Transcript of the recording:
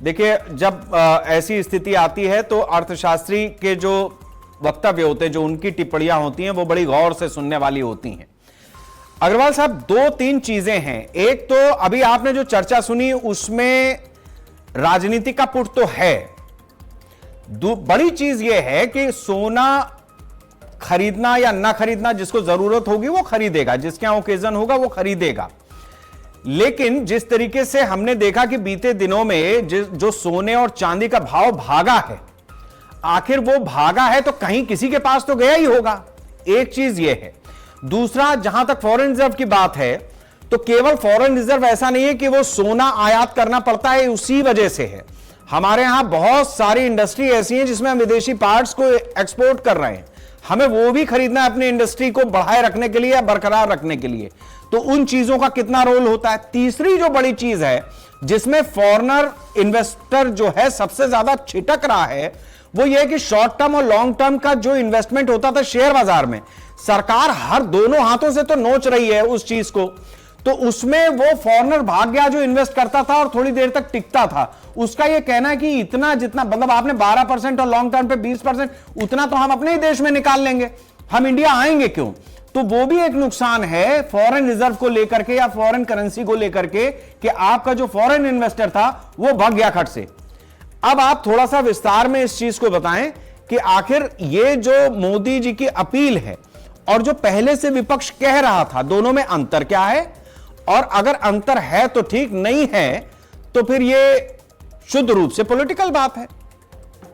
देखिए, जब ऐसी स्थिति आती है तो अर्थशास्त्री के जो वक्तव्य होते हैं, जो उनकी टिप्पणियां होती हैं, वो बड़ी गौर से सुनने वाली होती हैं। अग्रवाल साहब, दो तीन चीजें हैं। एक तो अभी आपने जो चर्चा सुनी उसमें राजनीति का पुट तो है। बड़ी चीज यह है कि सोना खरीदना या ना खरीदना, जिसको जरूरत होगी वो खरीदेगा, जिसके यहां ओकेजन होगा वो खरीदेगा। लेकिन जिस तरीके से हमने देखा कि बीते दिनों में जो सोने और चांदी का भाव भागा है, आखिर वो भागा है तो कहीं किसी के पास तो गया ही होगा। एक चीज ये है। दूसरा, जहां तक फॉरेन रिजर्व की बात है, तो केवल फॉरेन रिजर्व ऐसा नहीं है कि वो सोना आयात करना पड़ता है उसी वजह से है। हमारे यहां बहुत सारी इंडस्ट्री ऐसी हैं जिसमें हम विदेशी पार्ट्स को एक्सपोर्ट कर रहे हैं, हमें वो भी खरीदना है अपनी इंडस्ट्री को बढ़ाए रखने के लिए या बरकरार रखने के लिए। तो उन चीजों का कितना रोल होता है। तीसरी जो बड़ी चीज है जिसमें फॉरेनर इन्वेस्टर जो है सबसे ज्यादा छिटक रहा है, वो ये कि शॉर्ट टर्म और लॉन्ग टर्म का जो इन्वेस्टमेंट होता था शेयर बाजार में, सरकार हर दोनों हाथों से तो नोच रही है उस चीज को। तो उसमें वो फॉरेनर भाग गया जो इन्वेस्ट करता था और थोड़ी देर तक टिकता था। उसका ये कहना है कि इतना जितना, मतलब आपने 12% और लॉन्ग टर्म पे 20%, उतना तो हम अपने ही देश में निकाल लेंगे, हम इंडिया आएंगे क्यों। तो वो भी एक नुकसान है फॉरेन रिजर्व को लेकर के या फॉरेन करेंसी को लेकर के, कि आपका जो फॉरेन इन्वेस्टर था वो भाग गया खट से। अब आप थोड़ा सा विस्तार में इस चीज को बताएं कि आखिर ये जो मोदी जी की अपील है और जो पहले से विपक्ष कह रहा था, दोनों में अंतर क्या है, और अगर अंतर है तो ठीक, नहीं है तो फिर ये शुद्ध रूप से पॉलिटिकल बात है।